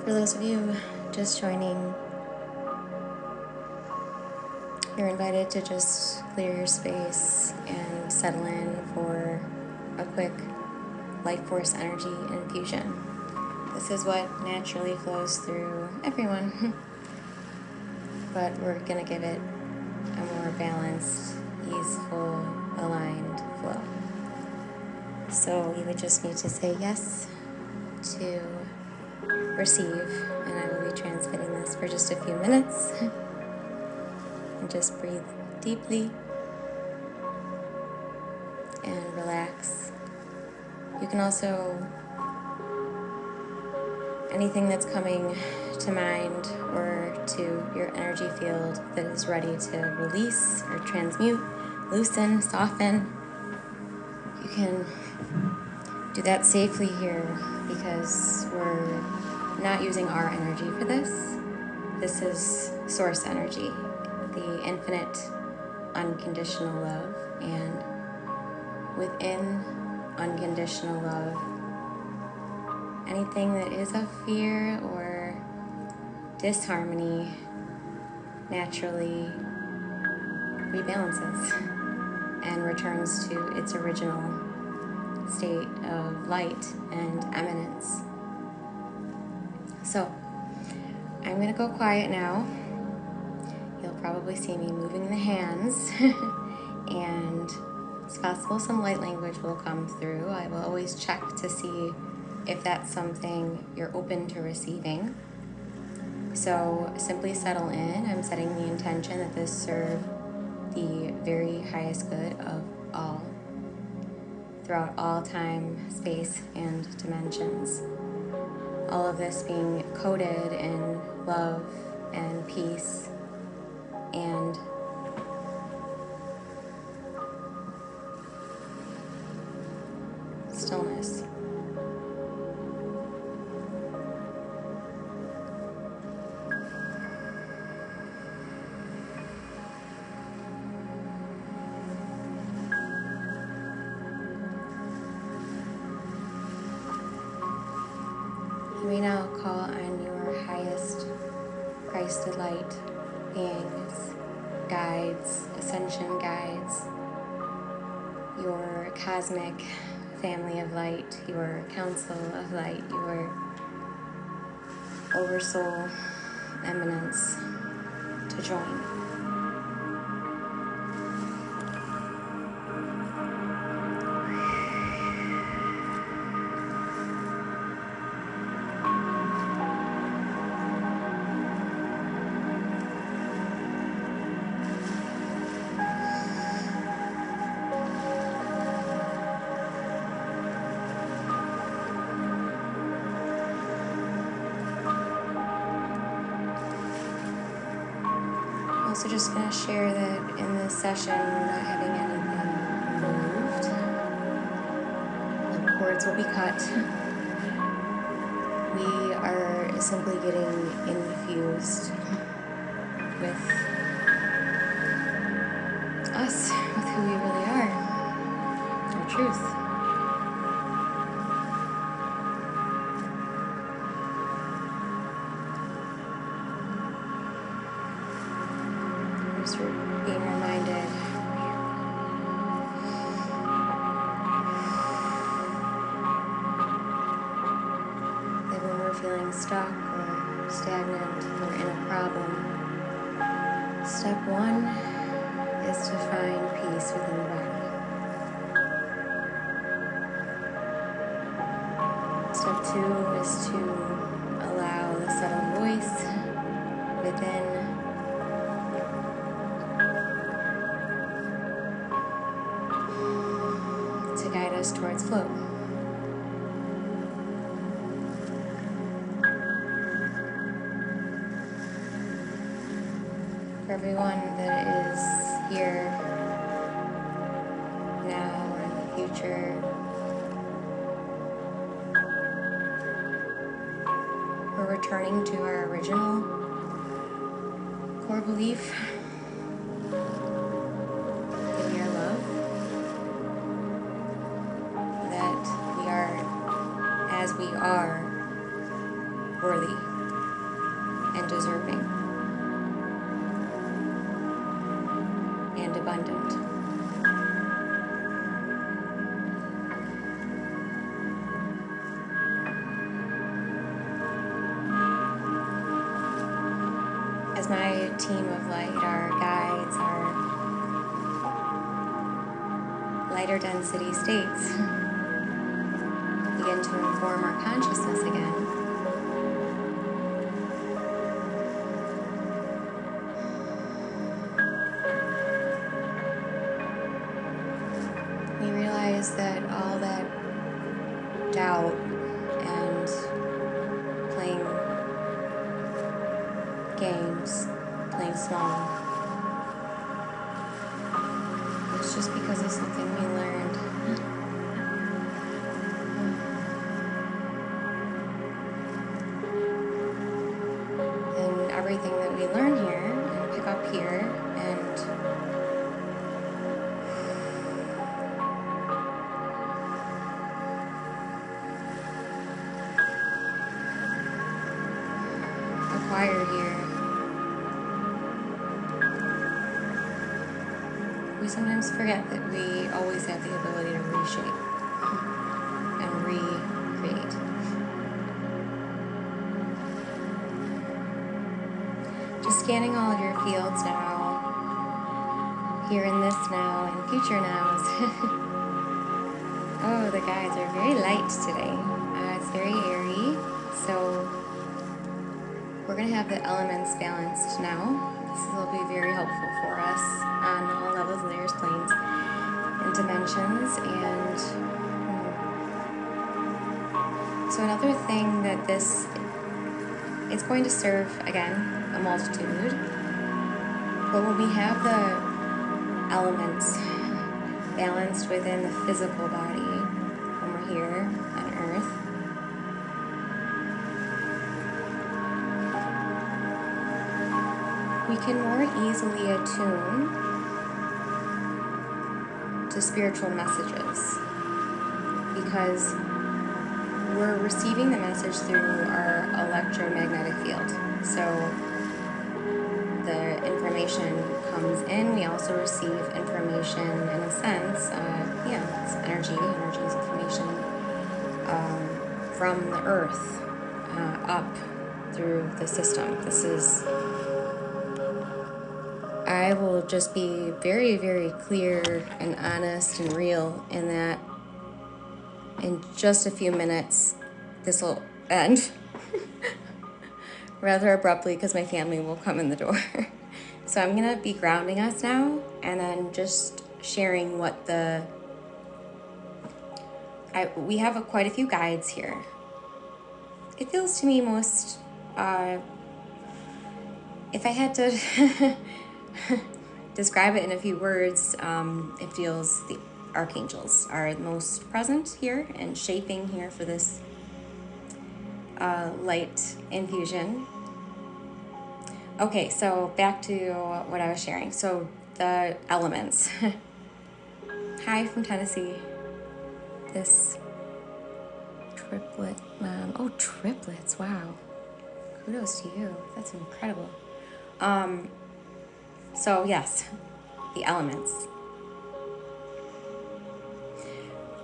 For those of you just joining, you're invited to just clear your space and settle in for a quick life force energy infusion. This is what naturally flows through everyone, but we're going to give it a more balanced, easeful, aligned flow. So you would just need to say yes to receive, and I will be transmitting this for just a few minutes. And just breathe deeply and relax. You can also, anything that's coming to mind or to your energy field that is ready to release or transmute, loosen, soften, you can do that safely here because we're not using our energy for this. This is source energy, the infinite, unconditional love, and within unconditional love, anything that is of fear or disharmony naturally rebalances and returns to its original state of light and eminence. So, I'm going to go quiet now. You'll probably see me moving the hands and it's possible some light language will come through. I will always check to see if that's something you're open to receiving. So simply settle in. I'm setting the intention that this serve the very highest good of all, throughout all time, space, and dimensions. All of this being coded in love and peace and stillness. You may now call on your highest Christed light beings, guides, ascension guides, your cosmic family of light, your council of light, your oversoul eminence to join. I'm also just going to share that in this session we're not having anything moved. The cords will be cut. We are simply getting infused with us, with who we really are, our truth. Just being reminded that when we're feeling stuck or stagnant or in a problem, step one is to find peace within the body. Step two is to allow the subtle voice within to guide us towards flow. For everyone that is here now or in the future, we're returning to our original core belief that we are love, that we are, as we are, worthy. and deserving and abundant. As my team of light, our guides, our lighter density states begin to inform our consciousness again, we realize that all that doubt and playing games, playing small, it's just because of something we learned. And everything that we learn here and pick up here and acquire here, we sometimes forget that we always have the ability to reshape and recreate. Just scanning all of your fields now, here in this now and future nows. Oh, the guides are very light today. It's very airy, so we're going to have the elements balanced now. This will be very helpful for us on all levels, layers, planes, and dimensions. And so another thing that it's going to serve, again, a multitude. But when we have the elements balanced within the physical body, when we're here on Earth, we can more easily attune to spiritual messages because we're receiving the message through our electromagnetic field. So the information comes in, we also receive information in a sense, it's energy is information from the earth up through the system. I will just be very, very clear and honest and real in that in just a few minutes, this will end rather abruptly because my family will come in the door. So I'm going to be grounding us now and then just sharing what we have quite a few guides here. It feels to me most, if I had to describe it in a few words, it feels the archangels are most present here and shaping here for this light infusion. Okay, so back to what I was sharing. So the elements. Hi from Tennessee. This triplet mom. Oh, triplets. Wow. Kudos to you. That's incredible. So yes, the elements.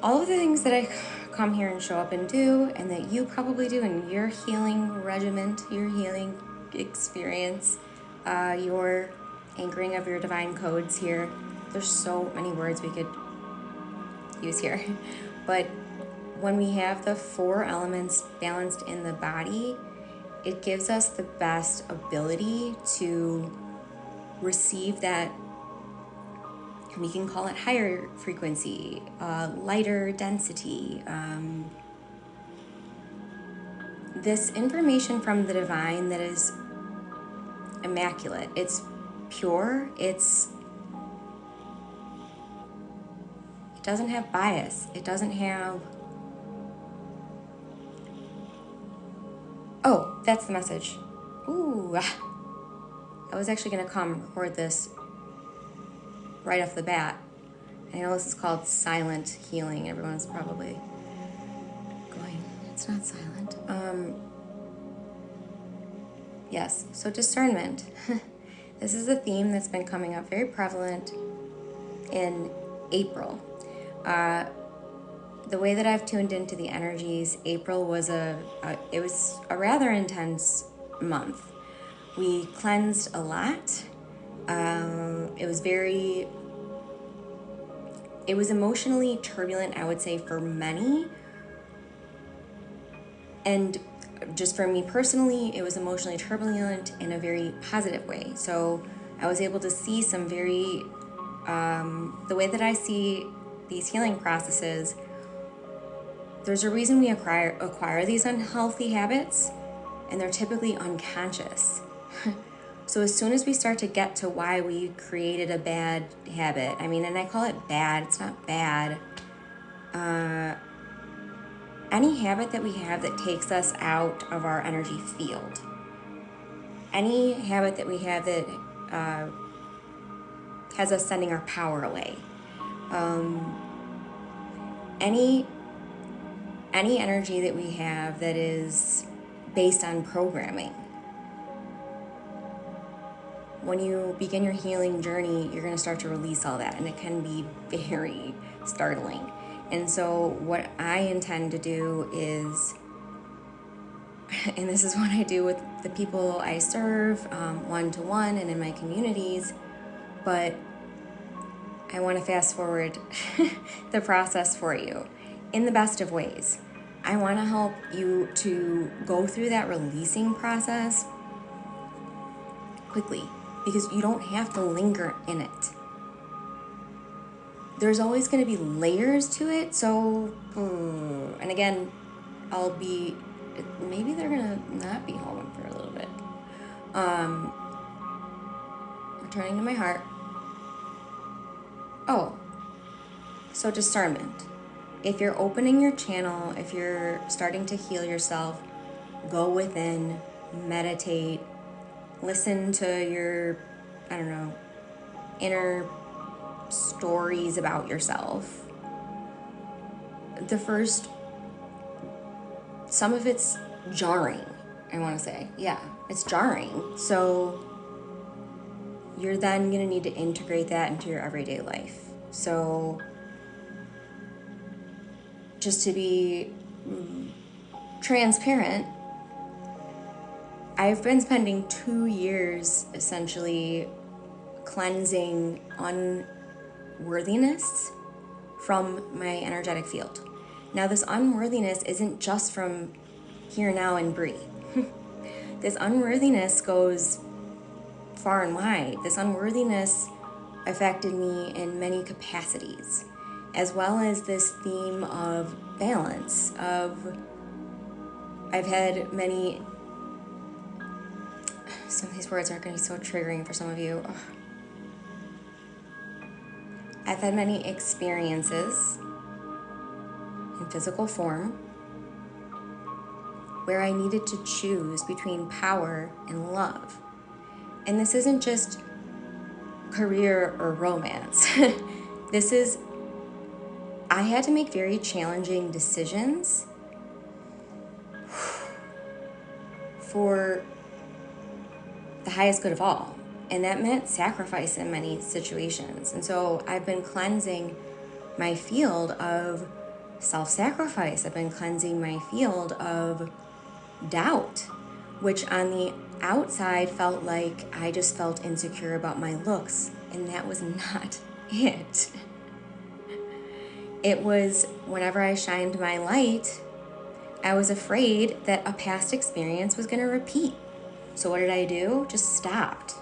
All of the things that I come here and show up and do, and that you probably do in your healing regiment, your healing experience, your anchoring of your divine codes here. There's so many words we could use here. But when we have the 4 elements balanced in the body, it gives us the best ability to receive that, we can call it higher frequency, lighter density, this information from the divine that is immaculate. It's pure, it doesn't have bias, it doesn't have, oh, that's the message. Ooh, I was actually gonna come record this right off the bat. I know this is called silent healing. Everyone's probably going, it's not silent. Yes, so discernment. This is a theme that's been coming up very prevalent in April. The way that I've tuned into the energies, April was a rather intense month. We cleansed a lot. It was emotionally turbulent, I would say, for many. And just for me personally, it was emotionally turbulent in a very positive way. So I was able to see some very, the way that I see these healing processes, there's a reason we acquire these unhealthy habits, and they're typically unconscious. So as soon as we start to get to why we created a bad habit, and I call it bad, it's not bad. Any habit that we have that takes us out of our energy field, any habit that we have that has us sending our power away, any energy that we have that is based on programming. When you begin your healing journey, you're going to start to release all that, and it can be very startling. And so what I intend to do is, and this is what I do with the people I serve, one-to-one and in my communities, but I want to fast forward the process for you in the best of ways. I want to help you to go through that releasing process quickly, because you don't have to linger in it. There's always going to be layers to it. So, and again, maybe they're going to not be home for a little bit. Returning to my heart. Oh, so discernment. If you're opening your channel, if you're starting to heal yourself, go within, meditate, listen to your, inner stories about yourself. Some of it's jarring, I want to say. Yeah, it's jarring. So you're then going to need to integrate that into your everyday life. So just to be transparent, I've been spending 2 years essentially cleansing unworthiness from my energetic field. Now, this unworthiness isn't just from here, now, and breathe. This unworthiness goes far and wide. This unworthiness affected me in many capacities, as well as this theme of balance, I've had many, some of these words are going to be so triggering for some of you. Ugh. I've had many experiences in physical form where I needed to choose between power and love. And this isn't just career or romance. I had to make very challenging decisions for the highest good of all. And that meant sacrifice in many situations. And so I've been cleansing my field of self-sacrifice. I've been cleansing my field of doubt, which on the outside felt like I just felt insecure about my looks. And that was not it. It was whenever I shined my light, I was afraid that a past experience was going to repeat. So what did I do? Just stopped.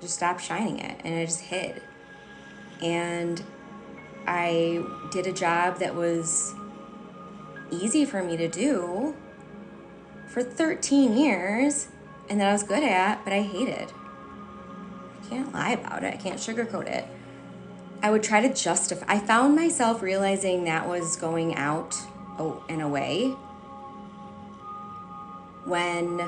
Just stopped shining it, and I just hid. And I did a job that was easy for me to do for 13 years, and that I was good at, but I hated. I can't lie about it. I can't sugarcoat it. I would try to justify. I found myself realizing that was going out in a way when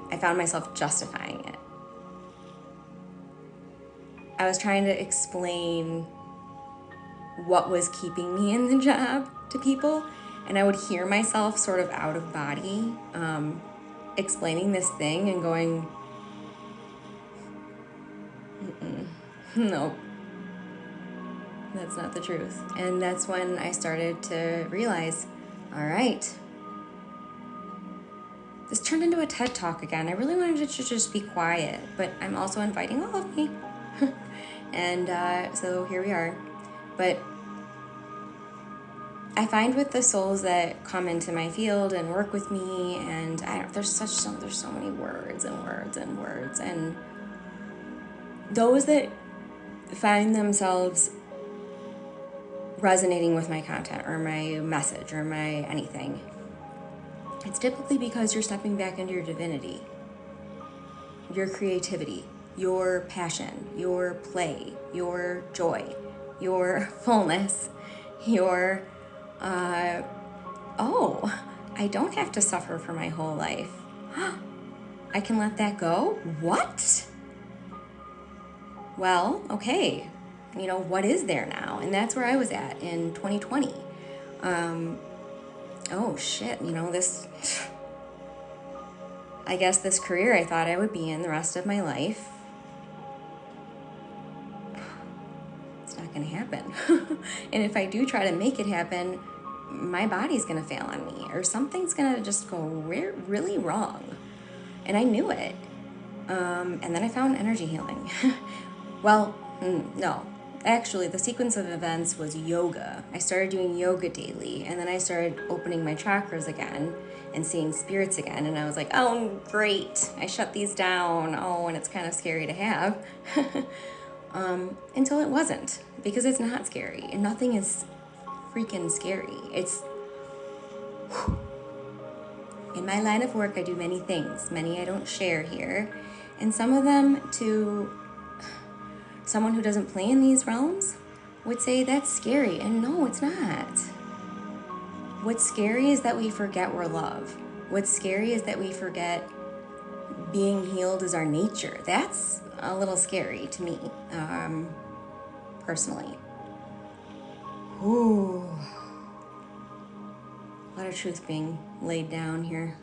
I found myself justifying it. I was trying to explain what was keeping me in the job to people, And I would hear myself sort of out of body explaining this thing and going, no, that's not the truth. And that's when I started to realize, all right, this turned into a TED Talk again. I really wanted it to just be quiet, but I'm also inviting all of me. And so here we are. But I find with the souls that come into my field and work with me, and there's so many words and words and words, and those that find themselves resonating with my content or my message or my anything, it's typically because you're stepping back into your divinity, your creativity, your passion, your play, your joy, your fullness, your oh, I don't have to suffer for my whole life. I can let that go? What? Well, okay. You know, what is there now? And that's where I was at in 2020. Oh shit, you know, I guess this career I thought I would be in the rest of my life, it's not gonna happen. And if I do try to make it happen, my body's gonna fail on me, or something's gonna just go really wrong. And I knew it. And then I found energy healing. Well, no. Actually, the sequence of events was yoga. I started doing yoga daily, and then I started opening my chakras again and seeing spirits again, and I was like, oh, great. I shut these down. Oh, and it's kind of scary to have. Until it wasn't, because it's not scary, and nothing is freaking scary. It's... In my line of work, I do many things. Many I don't share here. And some of them, to someone who doesn't play in these realms, would say that's scary. And no, it's not. What's scary is that we forget we're love. What's scary is that we forget being healed is our nature. That's a little scary to me, personally. Ooh. A lot of truth being laid down here.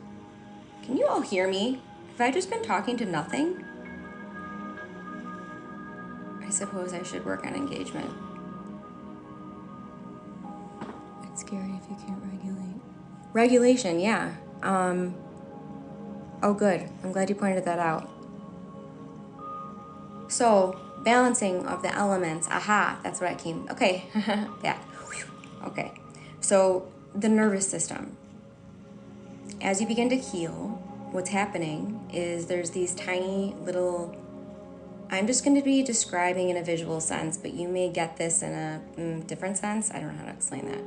Can you all hear me? Have I just been talking to nothing? I suppose I should work on engagement. It's scary if you can't regulate. Regulation, yeah. Oh, good. I'm glad you pointed that out. So, balancing of the elements. Aha, that's what I came... Okay, back. Okay. So, the nervous system. As you begin to heal, what's happening is there's these tiny little... I'm just going to be describing in a visual sense, but you may get this in a different sense. I don't know how to explain that.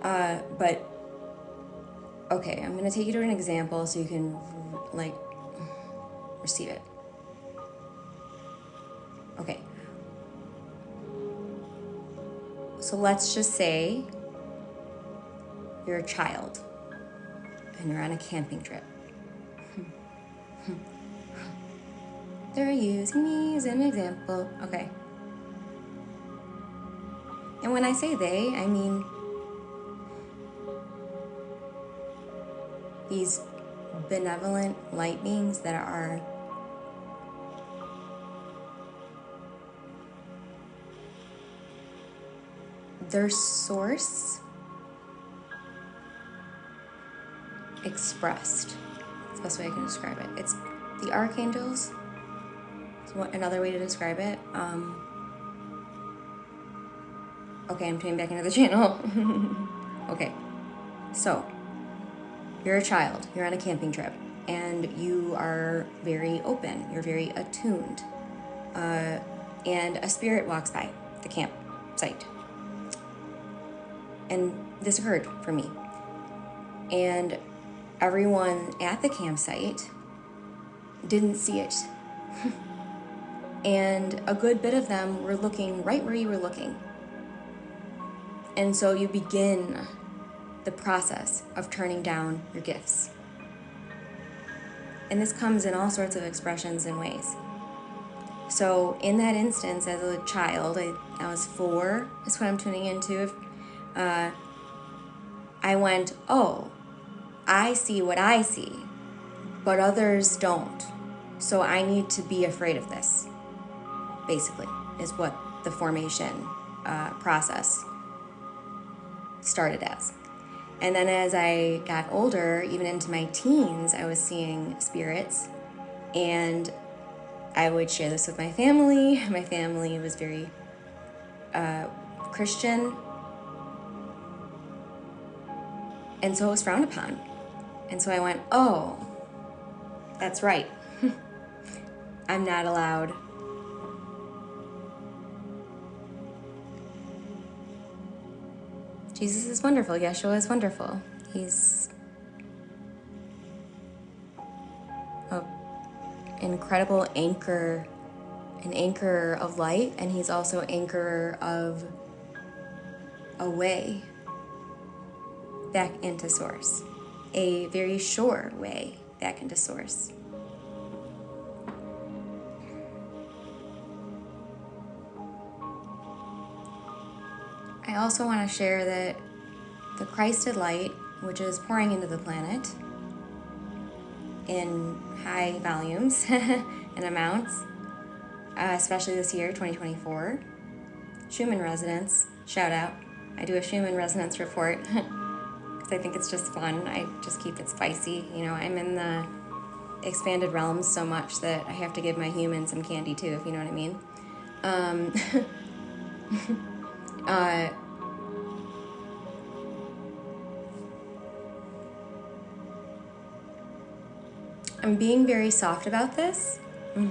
Yeah. But, okay, I'm going to take you to an example so you can, like, receive it. Okay. So let's just say you're a child and you're on a camping trip. They're using me as an example. Okay. And when I say they, I mean these benevolent light beings that are their source expressed. That's the best way I can describe it. It's the archangels. Another way to describe it. Okay, I'm turning back into the channel. Okay, so you're a child, you're on a camping trip, and you are very open, you're very attuned, and a spirit walks by the campsite. And this occurred for me. And everyone at the campsite didn't see it. And a good bit of them were looking right where you were looking. And so you begin the process of turning down your gifts. And this comes in all sorts of expressions and ways. So in that instance, as a child, I was 4, is what I'm tuning into. I went, oh, I see what I see, but others don't. So I need to be afraid of this, basically, is what the formation process started as. And then as I got older, even into my teens, I was seeing spirits, and I would share this with my family. My family was very Christian, and so it was frowned upon. And so I went, oh, that's right. I'm not allowed. Jesus is wonderful. Yeshua is wonderful. He's an incredible anchor, an anchor of light, and he's also anchor of a way back into source, a very sure way back into source. I also want to share that the Christed light, which is pouring into the planet in high volumes and amounts, especially this year, 2024, Schumann resonance, shout out. I do a Schumann resonance report because I think it's just fun. I just keep it spicy. You know, I'm in the expanded realms so much that I have to give my human some candy too, if you know what I mean. I'm being very soft about this. All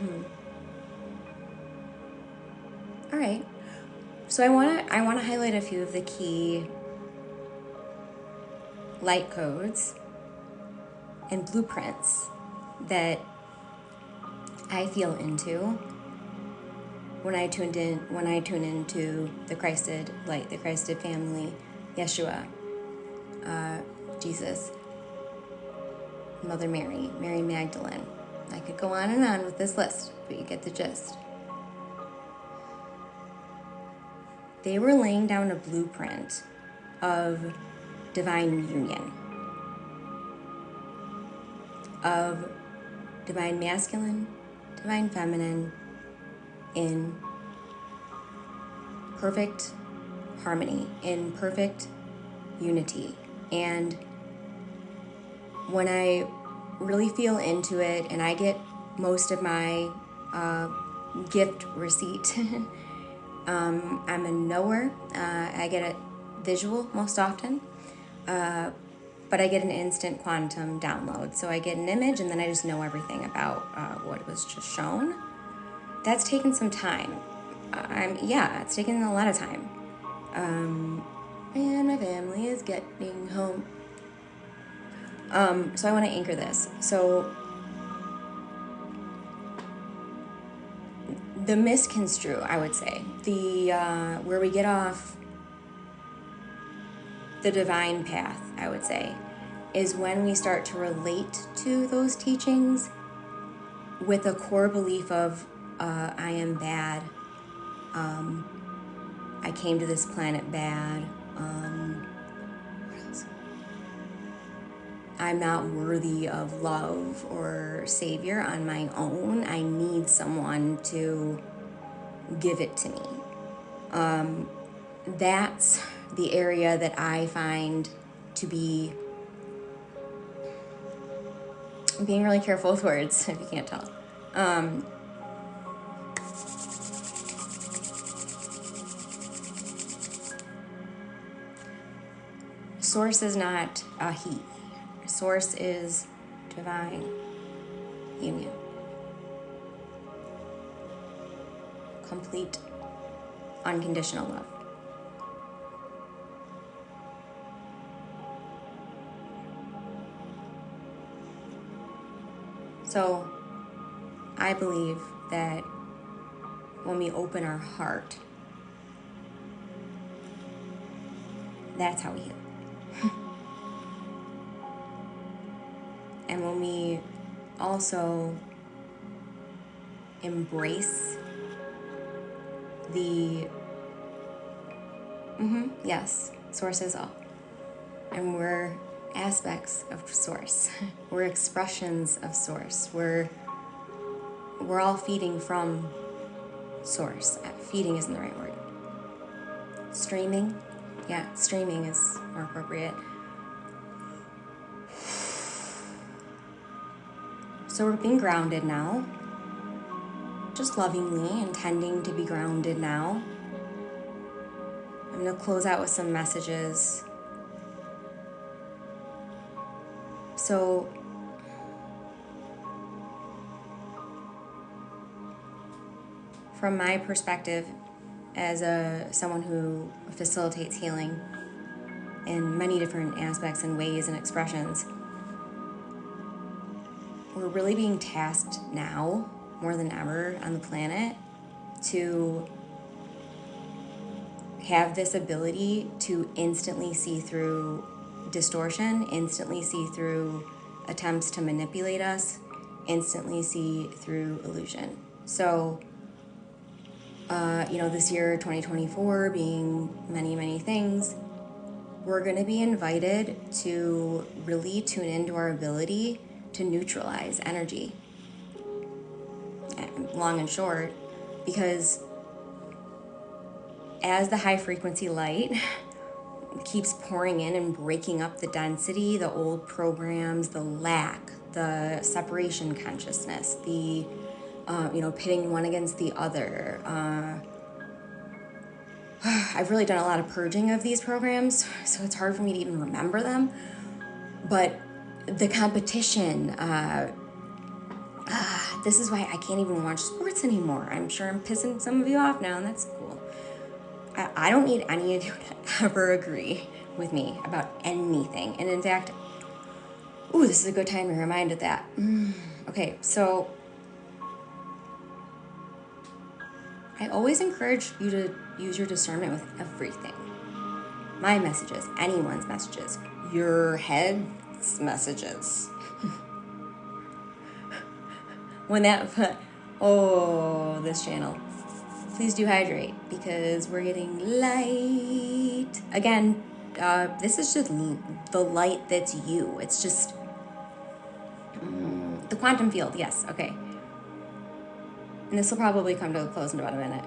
right. So I want to highlight a few of the key light codes and blueprints that I feel into when I tune into the Christed light, the Christed family, Yeshua, Jesus, Mother Mary, Mary Magdalene. I could go on and on with this list, but you get the gist. They were laying down a blueprint of divine union, of divine masculine, divine feminine, in perfect harmony, in perfect unity. And when I really feel into it, and I get most of my gift receipt, I'm a knower. I get a visual most often, but I get an instant quantum download. So I get an image, and then I just know everything about what was just shown. That's taken some time. It's taken a lot of time. And my family is getting home. So I want to anchor this. So the misconstrue, I would say, the where we get off the divine path, I would say, is when we start to relate to those teachings with a core belief of I am bad. I came to this planet bad. What else? I'm not worthy of love or savior on my own. I need someone to give it to me. That's the area that I find to be, I'm being really careful with words, if you can't tell. Source is not a he. Source is divine union. Complete, unconditional love. So, I believe that when we open our heart, that's how we heal. And when we also embrace the, yes, source is all. And we're aspects of Source. We're expressions of Source. We're all feeding from Source. Feeding isn't the right word. Streaming? Yeah, streaming is more appropriate. So we're being grounded now. Just lovingly intending to be grounded now. I'm going to close out with some messages. So, from my perspective, as someone who facilitates healing in many different aspects and ways and expressions, we're really being tasked now, more than ever on the planet, to have this ability to instantly see through distortion, instantly see through attempts to manipulate us, instantly see through illusion. So, this year, 2024, being many, many things, we're going to be invited to really tune into our ability to neutralize energy, long and short, because as the high frequency light keeps pouring in and breaking up the density, the old programs, the lack, the separation consciousness, the pitting one against the other. I've really done a lot of purging of these programs, so it's hard for me to even remember them. But the competition, this is why I can't even watch sports anymore. I'm sure I'm pissing some of you off now, and that's cool. I don't need any of you to ever agree with me about anything. And in fact, this is a good time to remind of that. Okay, so I always encourage you to use your discernment with everything. My messages, anyone's messages, your head's messages. This channel. Please do hydrate, because we're getting light. Again, this is just the light that's you. It's just the quantum field, yes, okay. And this will probably come to a close in about a minute.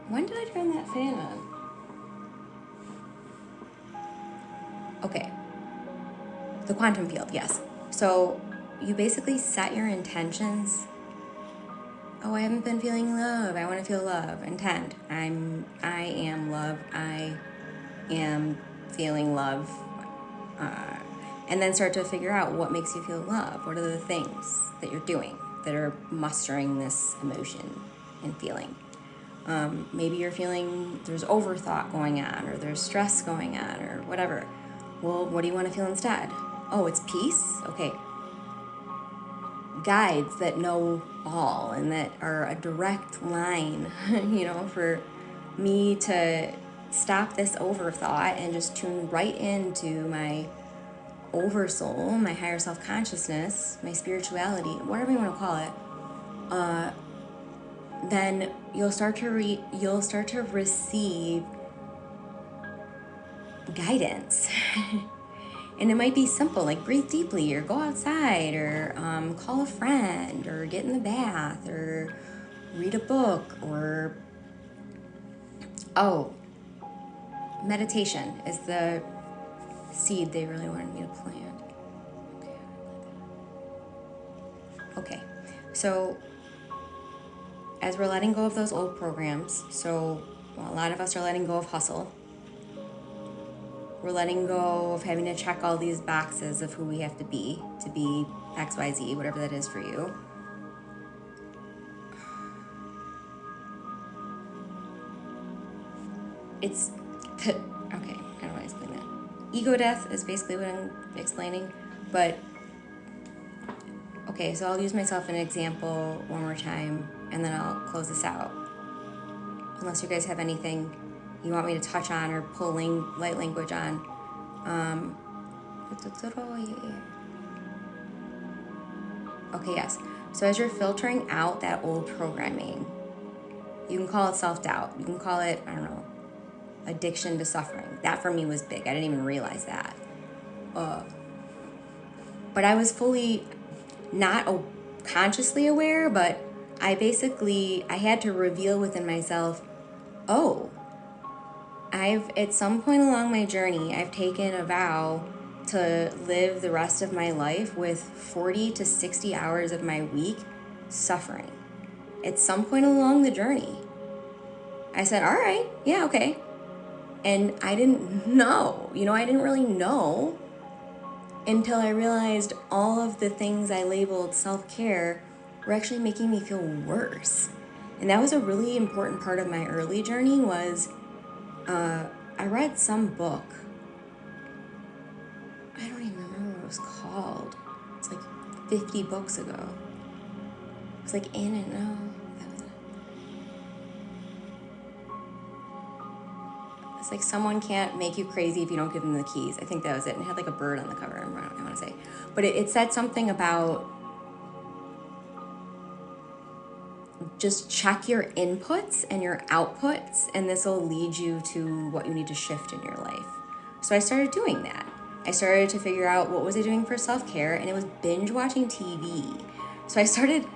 When did I turn that fan on? Okay. The quantum field, yes. So you basically set your intentions. I haven't been feeling love. I want to feel love. Intend. I am love. I am feeling love. And then start to figure out what makes you feel love. What are the things that you're doing that are mustering this emotion and feeling? Maybe you're feeling there's overthought going on, or there's stress going on, or whatever. Well, what do you want to feel instead? Oh, it's peace? Okay. Guides that know all and that are a direct line, for me to stop this overthought and just tune right into my oversoul, my higher self-consciousness, my spirituality, whatever you want to call it. Then you'll start to receive guidance. And it might be simple, like breathe deeply, or go outside, or call a friend, or get in the bath, or read a book, or meditation is the seed they really wanted me to plant. Okay, so as we're letting go of those old programs, a lot of us are letting go of hustle. We're letting go of having to check all these boxes of who we have to be XYZ, whatever that is for you. Okay, I don't want to explain that. Ego death is basically what I'm explaining, but okay, so I'll use myself as an example one more time, and then I'll close this out. Unless you guys have anything you want me to touch on or pull light language on. Okay, yes. So as you're filtering out that old programming, you can call it self-doubt. You can call it, I don't know, addiction to suffering. That for me was big. I didn't even realize that. But I was fully not consciously aware, but I had to reveal within myself, oh, at some point along my journey, I've taken a vow to live the rest of my life with 40 to 60 hours of my week suffering. At some point along the journey, I said, all right, yeah, okay. And I didn't know, I didn't really know until I realized all of the things I labeled self-care were actually making me feel worse. And that was a really important part of my early journey was, I read some book. I don't even remember what it was called. It's like 50 books ago. It's like In and No. It's like someone can't make you crazy if you don't give them the keys. I think that was it. And it had like a bird on the cover, I want to say. But it said something about just check your inputs and your outputs, and this will lead you to what you need to shift in your life. So I started doing that. I started to figure out what was I doing for self-care, and it was binge watching TV. So I started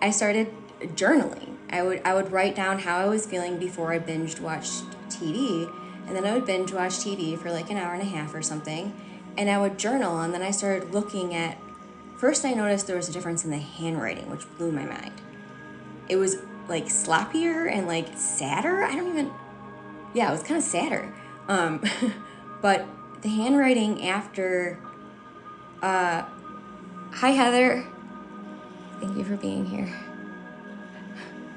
journaling. I would write down how I was feeling before I binged watched TV, and then I would binge watch TV for like an hour and a half or something, and I would journal, and then I started looking at, first I noticed there was a difference in the handwriting, which blew my mind. It was like sloppier and like sadder. It was kind of sadder. But the handwriting after, hi Heather, thank you for being here.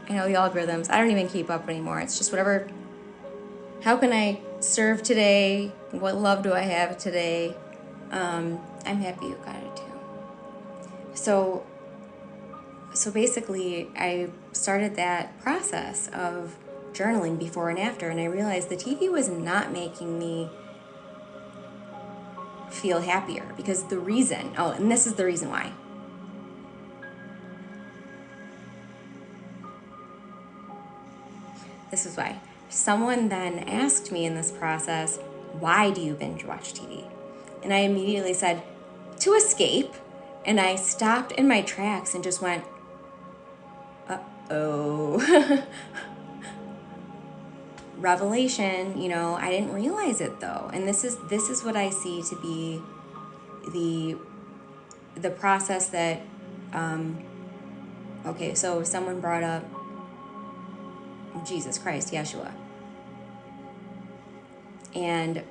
I know the algorithms, I don't even keep up anymore. It's just whatever, how can I serve today? What love do I have today? I'm happy you got it too. So basically, I started that process of journaling before and after, and I realized the TV was not making me feel happier because and this is the reason why. This is why. Someone then asked me in this process, why do you binge watch TV? And I immediately said, to escape. And I stopped in my tracks and just went, uh-oh. Revelation, I didn't realize it though. And this is what I see to be the process that, okay, so someone brought up Jesus Christ, Yeshua. And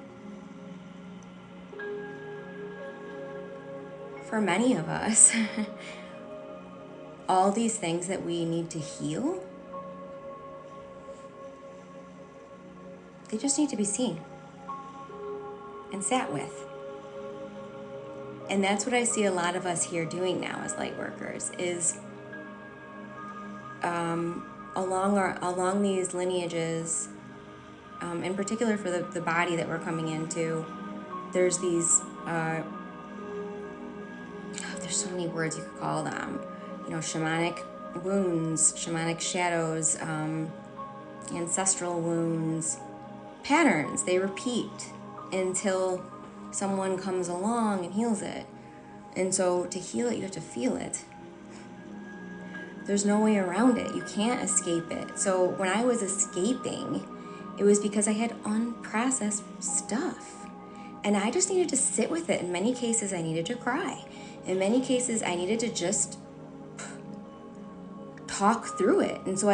for many of us, all these things that we need to heal, they just need to be seen and sat with. And that's what I see a lot of us here doing now as light workers is along these lineages, in particular for the body that we're coming into, there's these, there's so many words you could call them, shamanic wounds, shamanic shadows, ancestral wounds, patterns. They repeat until someone comes along and heals it. And so to heal it, you have to feel it. There's no way around it. You can't escape it. So when I was escaping, it was because I had unprocessed stuff. And I just needed to sit with it. In many cases, I needed to cry. In many cases, I needed to just talk through it. And so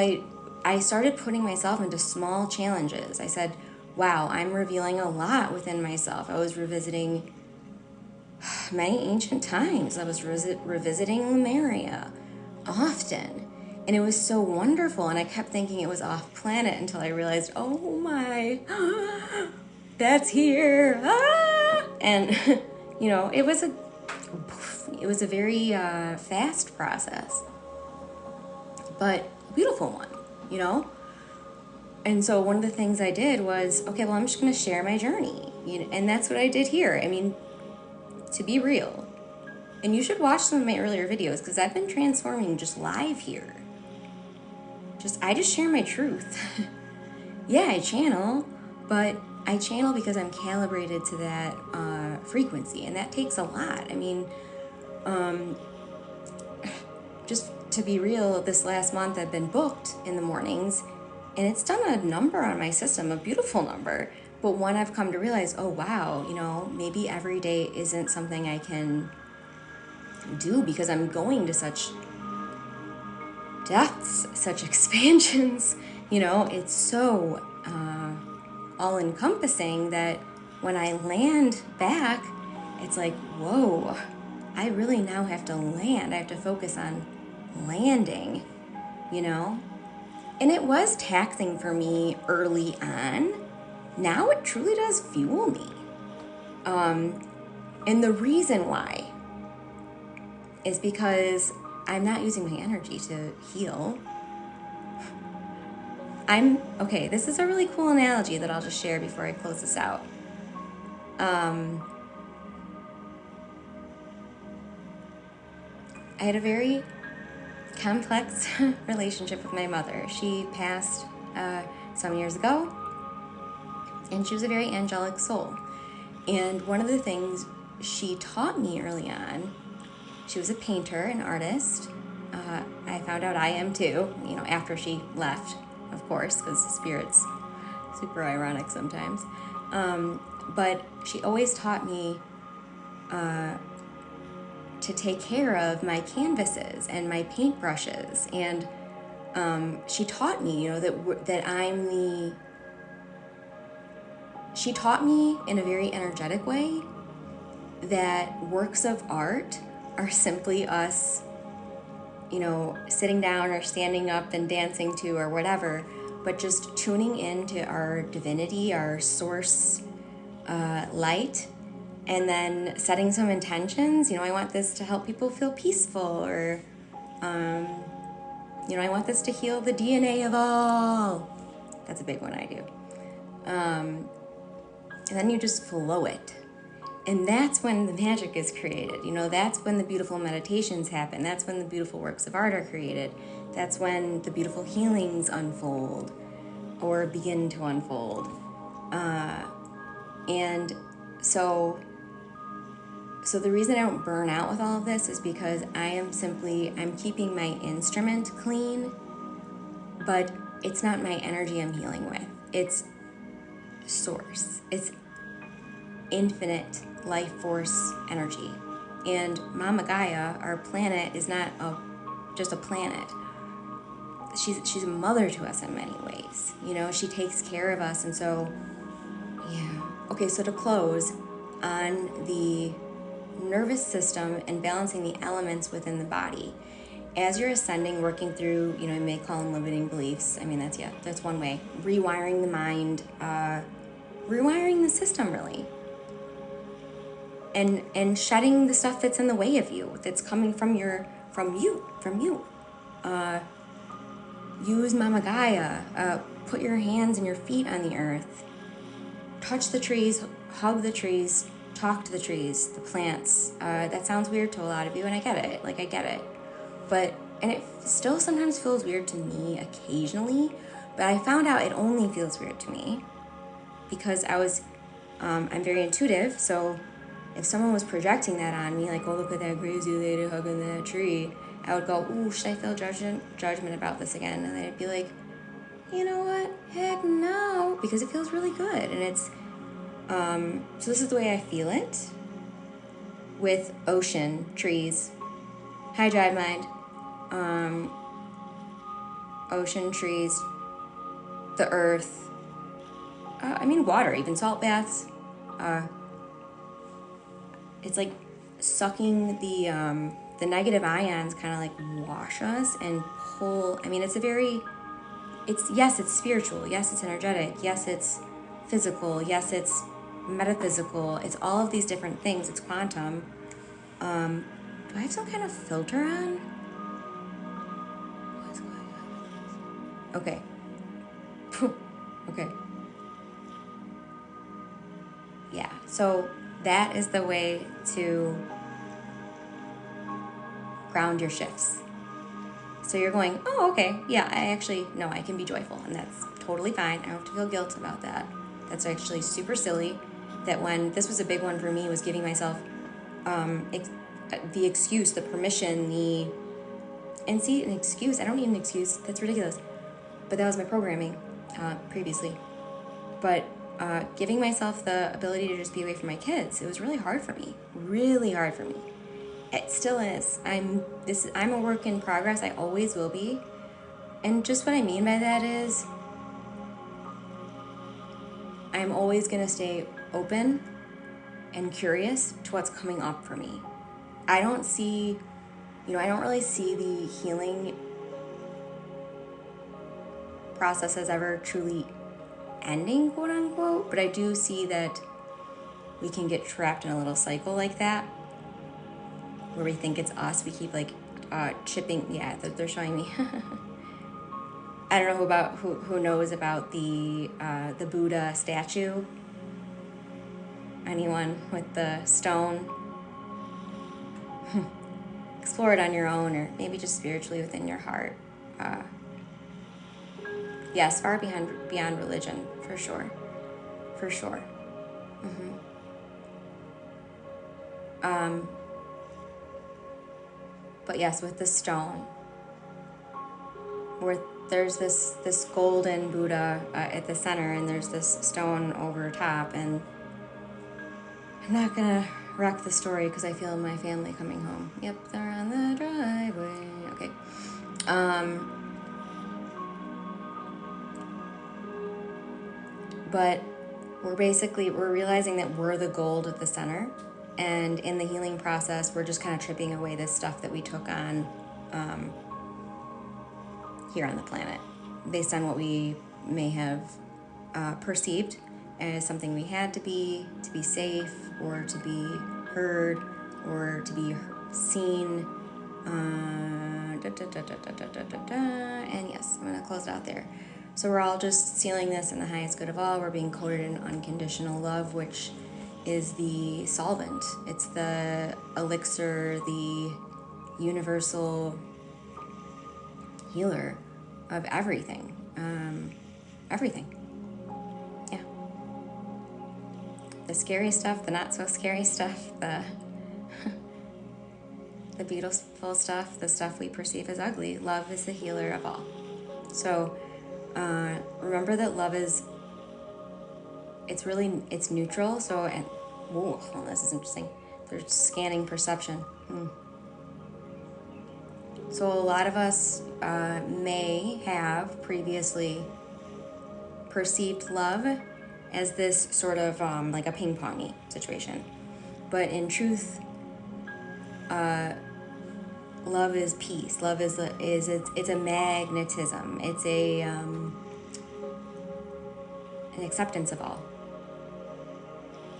I started putting myself into small challenges. I said, wow, I'm revealing a lot within myself. I was revisiting many ancient times. I was revisiting Lemuria often. And it was so wonderful. And I kept thinking it was off planet until I realized, oh my, that's here. Ah! And, it was a very fast process, but a beautiful one, And so one of the things I did was, okay, well, I'm just going to share my journey. And that's what I did here. I mean, to be real. And you should watch some of my earlier videos because I've been transforming just live here. I just share my truth. Yeah, I channel, but I channel because I'm calibrated to that frequency, and that takes a lot. I mean, just to be real, this last month I've been booked in the mornings, and it's done a number on my system, a beautiful number. But one I've come to realize, oh wow, you know, maybe every day isn't something I can do because I'm going to such depths, such expansions. You know, it's so all-encompassing that when I land back, it's like, whoa, I really now have to land. I have to focus on landing, you know? And it was taxing for me early on. Now it truly does fuel me. And the reason why is because I'm not using my energy to heal. Okay, this is a really cool analogy that I'll just share before I close this out. I had a very complex relationship with my mother. She passed some years ago, and she was a very angelic soul. And one of the things she taught me early on, she was a painter, an artist. I found out I am too, you know, after she left, of course, because spirit's super ironic sometimes. But she always taught me to take care of my canvases and my paintbrushes. And she taught me, you know, she taught me in a very energetic way that works of art are simply us, you know, sitting down or standing up and dancing to or whatever, but just tuning into our divinity, our source light, and then setting some intentions. You know, I want this to help people feel peaceful, or, you know, I want this to heal the DNA of all. That's a big one I do. And then you just flow it. And that's when the magic is created. You know, that's when the beautiful meditations happen. That's when the beautiful works of art are created. That's when the beautiful healings unfold or begin to unfold. And so the reason I don't burn out with all of this is because I'm keeping my instrument clean, but it's not my energy I'm healing with. It's source. It's infinite life force energy. And Mama Gaia, our planet, is not just a planet. She's a mother to us in many ways. You know, she takes care of us. And so, yeah. Okay, so to close on the nervous system and balancing the elements within the body. As you're ascending, working through, you know, you may call them limiting beliefs. I mean, that's one way. Rewiring the mind, rewiring the system, really. And shedding the stuff that's in the way of you, that's coming from you. Use Mama Gaia. Put your hands and your feet on the earth. Touch the trees, hug the trees, talk to the trees, the plants. That sounds weird to a lot of you, and I get it. Like, I get it. And it still sometimes feels weird to me occasionally, but I found out it only feels weird to me because I'm very intuitive, so if someone was projecting that on me, like, oh, look at that crazy lady hugging that tree, I would go, ooh, should I feel judgment about this again? And they'd be like, you know what? Heck no, because it feels really good. And it's, so this is the way I feel it with ocean, trees, high drive mind, ocean, trees, the earth, water, even salt baths. It's like sucking the negative ions kind of like wash us and pull. I mean, it's spiritual. Yes, it's energetic. Yes, it's physical. Yes, it's metaphysical. It's all of these different things. It's quantum. Do I have some kind of filter on? What's going on? Okay. Okay. Yeah, so that is the way to ground your shifts. So you're going, oh, okay, yeah, I can be joyful, and that's totally fine. I don't have to feel guilt about that. that's actually super silly. That when, this was a big one for me, was giving myself the excuse, the permission, and see, an excuse, I don't need an excuse, that's ridiculous. But that was my programming previously. But giving myself the ability to just be away from my kids, it was really hard for me. Really hard for me. It still is. I'm a work in progress. I always will be. And just what I mean by that is, I'm always going to stay open and curious to what's coming up for me. I don't really see the healing process as ever truly ending, quote unquote, but I do see that we can get trapped in a little cycle like that, where we think it's us. We keep like chipping. Yeah, they're showing me. I don't know who knows about the Buddha statue. Anyone with the stone? Explore it on your own, or maybe just spiritually within your heart. Yes, far beyond religion, for sure. For sure. But yes, with the stone, where there's this golden Buddha at the center, and there's this stone over top, and I'm not gonna wreck the story because I feel my family coming home. Yep, they're on the driveway. Okay. But we're realizing that we're the gold at the center, and in the healing process, we're just kind of tripping away this stuff that we took on here on the planet, based on what we may have perceived as something we had to be safe, or to be heard, or to be seen. And yes, I'm going to close it out there. So we're all just sealing this in the highest good of all. We're being coated in unconditional love, which is the solvent. It's the elixir, the universal healer of everything. Everything. Yeah. The scary stuff, the not so scary stuff, the beautiful stuff, the stuff we perceive as ugly. Love is the healer of all. So remember that love is, it's neutral. So, and whoa, well, this is interesting. They're scanning perception. So a lot of us may have previously perceived love as this sort of like a ping-pongy situation. But in truth, love is peace. Love is it's a magnetism. It's an acceptance of all.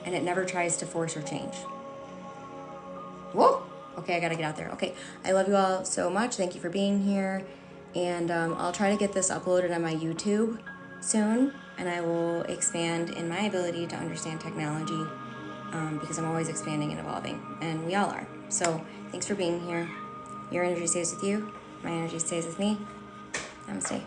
And it never tries to force or change. Whoa! Okay, I gotta get out there. Okay, I love you all so much. Thank you for being here. And I'll try to get this uploaded on my YouTube soon. And I will expand in my ability to understand technology, because I'm always expanding and evolving. And we all are. So thanks for being here. Your energy stays with you. My energy stays with me. Namaste.